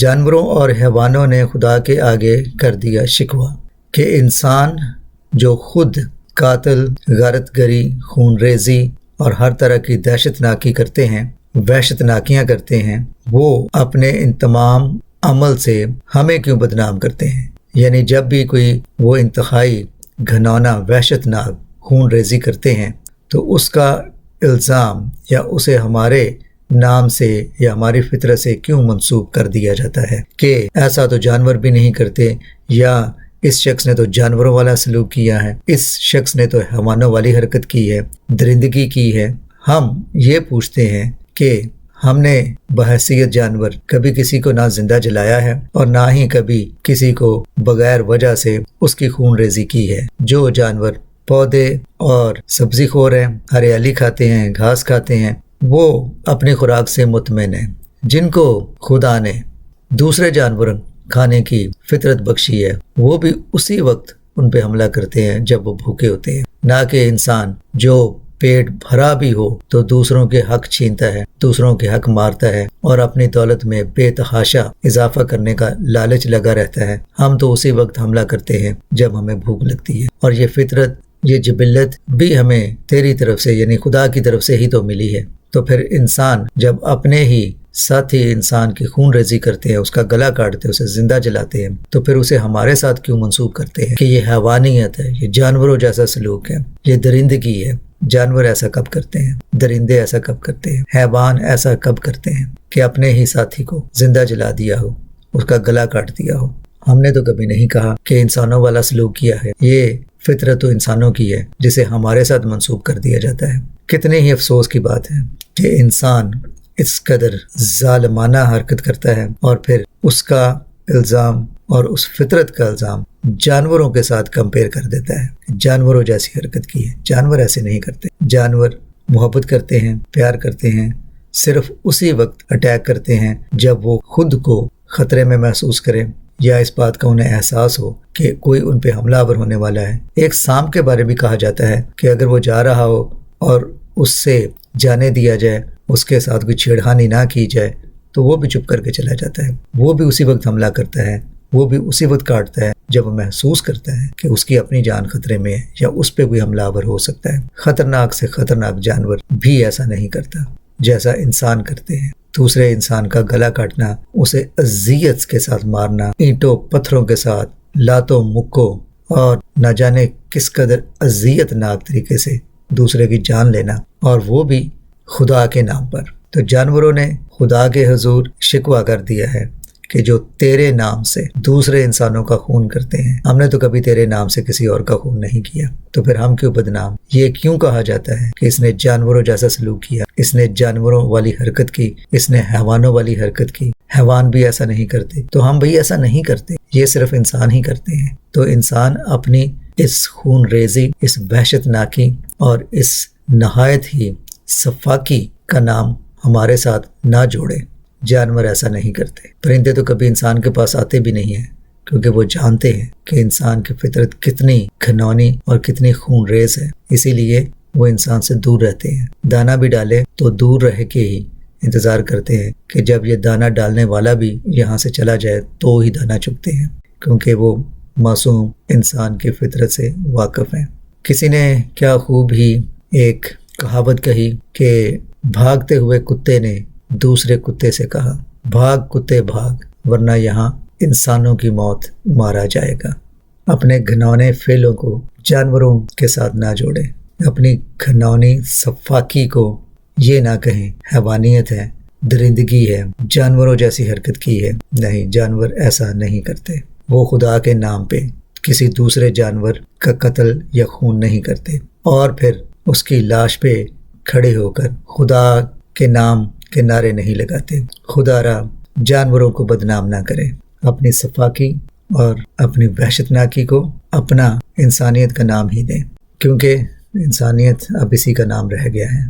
جانوروں اور حیوانوں نے خدا کے آگے کر دیا شکوہ کہ انسان جو خود قاتل، غارت گری، خون ریزی اور ہر طرح کی دہشت ناکی کرتے ہیں، وحشت ناکیاں کرتے ہیں، وہ اپنے ان تمام عمل سے ہمیں کیوں بدنام کرتے ہیں؟ یعنی جب بھی کوئی وہ انتہائی گھناؤنا وحشت ناک خون ریزی کرتے ہیں تو اس کا الزام یا اسے ہمارے نام سے یا ہماری فطرت سے کیوں منسوب کر دیا جاتا ہے کہ ایسا تو جانور بھی نہیں کرتے، یا اس شخص نے تو جانوروں والا سلوک کیا ہے، اس شخص نے تو حیوانوں والی حرکت کی ہے، درندگی کی ہے۔ ہم یہ پوچھتے ہیں کہ ہم نے بحیثیت جانور کبھی کسی کو نہ زندہ جلایا ہے اور نہ ہی کبھی کسی کو بغیر وجہ سے اس کی خون ریزی کی ہے۔ جو جانور پودے اور سبزی خور ہیں، ہریالی کھاتے ہیں، گھاس کھاتے ہیں، وہ اپنی خوراک سے مطمئن ہیں۔ جن کو خدا نے دوسرے جانور کھانے کی فطرت بخشی ہے، وہ بھی اسی وقت ان پہ حملہ کرتے ہیں جب وہ بھوکے ہوتے ہیں، نہ کہ انسان جو پیٹ بھرا بھی ہو تو دوسروں کے حق چھینتا ہے، دوسروں کے حق مارتا ہے اور اپنی دولت میں بے تحاشا اضافہ کرنے کا لالچ لگا رہتا ہے۔ ہم تو اسی وقت حملہ کرتے ہیں جب ہمیں بھوک لگتی ہے، اور یہ فطرت، یہ جبلت بھی ہمیں تیری طرف سے یعنی خدا کی طرف سے ہی تو ملی ہے۔ تو پھر انسان جب اپنے ہی ساتھی انسان کی خون ریزی کرتے ہیں، اس کا گلا کاٹتے ہیں، اسے زندہ جلاتے ہیں، تو پھر اسے ہمارے ساتھ کیوں منسوب کرتے ہیں کہ یہ حیوانیت ہے، یہ جانوروں جیسا سلوک ہے، یہ درندگی ہے؟ جانور ایسا کب کرتے ہیں؟ درندے ایسا کب کرتے ہیں؟ حیوان ایسا کب کرتے ہیں کہ اپنے ہی ساتھی کو زندہ جلا دیا ہو، اس کا گلا کاٹ دیا ہو؟ ہم نے تو کبھی نہیں کہا کہ انسانوں والا سلوک کیا ہے، یہ فطرت تو انسانوں کی ہے جسے ہمارے ساتھ منسوب کر دیا جاتا ہے۔ کتنے ہی افسوس کی بات ہے کہ انسان اس قدر ظالمانہ حرکت کرتا ہے اور پھر اس کا الزام اور اس فطرت کا الزام جانوروں کے ساتھ کمپیئر کر دیتا ہے۔ جانوروں جیسی حرکت کی ہے، جانور ایسے نہیں کرتے۔ جانور محبت کرتے ہیں، پیار کرتے ہیں، صرف اسی وقت اٹیک کرتے ہیں جب وہ خود کو خطرے میں محسوس کریں یا اس بات کا انہیں احساس ہو کہ کوئی ان پہ حملہ آور ہونے والا ہے۔ ایک سانپ کے بارے بھی کہا جاتا ہے کہ اگر وہ جا رہا ہو اور اس سے جانے دیا جائے، اس کے ساتھ کوئی چھیڑخانی نہ کی جائے، تو وہ بھی چپ کر کے چلا جاتا ہے، وہ بھی اسی وقت حملہ کرتا ہے، وہ بھی اسی وقت کاٹتا ہے جب وہ محسوس کرتا ہے کہ اس کی اپنی جان خطرے میں ہے یا اس پہ کوئی حملہ آور ہو سکتا ہے۔ خطرناک سے خطرناک جانور بھی ایسا نہیں کرتا جیسا انسان کرتے ہیں۔ دوسرے انسان کا گلا کاٹنا، اسے اذیت کے ساتھ مارنا، اینٹوں پتھروں کے ساتھ، لاتوں مکوں اور نہ جانے کس قدر اذیت ناک طریقے سے دوسرے کی جان لینا، اور وہ بھی خدا کے نام پر۔ تو جانوروں نے خدا کے حضور شکوہ کر دیا ہے کہ جو تیرے نام سے دوسرے انسانوں کا خون کرتے ہیں، ہم نے تو کبھی تیرے نام سے کسی اور کا خون نہیں کیا، تو پھر ہم کیوں بدنام؟ یہ کیوں کہا جاتا ہے کہ اس نے جانوروں جیسا سلوک کیا، اس نے جانوروں والی حرکت کی، اس نے حیوانوں والی حرکت کی؟ حیوان بھی ایسا نہیں کرتے، تو ہم بھی ایسا نہیں کرتے، یہ صرف انسان ہی کرتے ہیں۔ تو انسان اپنی اس خون ریزی، اس وحشت ناکی اور اس نہایت ہی صفاکی کا نام ہمارے ساتھ نہ جوڑے۔ جانور ایسا نہیں کرتے، پرندے تو کبھی انسان کے پاس آتے بھی نہیں ہیں، کیونکہ وہ جانتے ہیں کہ انسان کی فطرت کتنی گھناؤنی اور کتنی خون ریز ہے، اسی لیے وہ انسان سے دور رہتے ہیں۔ دانہ بھی ڈالے تو دور رہ کے ہی انتظار کرتے ہیں کہ جب یہ دانہ ڈالنے والا بھی یہاں سے چلا جائے تو ہی دانہ چگتے ہیں، کیونکہ وہ معصوم انسان کی فطرت سے واقف ہیں۔ کسی نے کیا خوب ہی ایک کہاوت کہی کہ بھاگتے ہوئے کتے نے دوسرے کتے سے کہا، بھاگ کتے بھاگ، ورنہ یہاں انسانوں کی موت مارا جائے گا۔ اپنے گھنونے فعلوں کو جانوروں کے ساتھ نہ جوڑیں، اپنی گھنونی صفاکی کو یہ نہ کہیں حیوانیت ہے، درندگی ہے، جانوروں جیسی حرکت کی ہے۔ نہیں، جانور ایسا نہیں کرتے، وہ خدا کے نام پہ کسی دوسرے جانور کا قتل یا خون نہیں کرتے، اور پھر اس کی لاش پہ کھڑے ہو کر خدا کے نام کے نعرے نہیں لگاتے۔ خدا را جانوروں کو بدنام نہ کرے، اپنی صفاکی اور اپنی وحشت ناکی کو اپنا انسانیت کا نام ہی دیں، کیونکہ انسانیت اب اسی کا نام رہ گیا ہے۔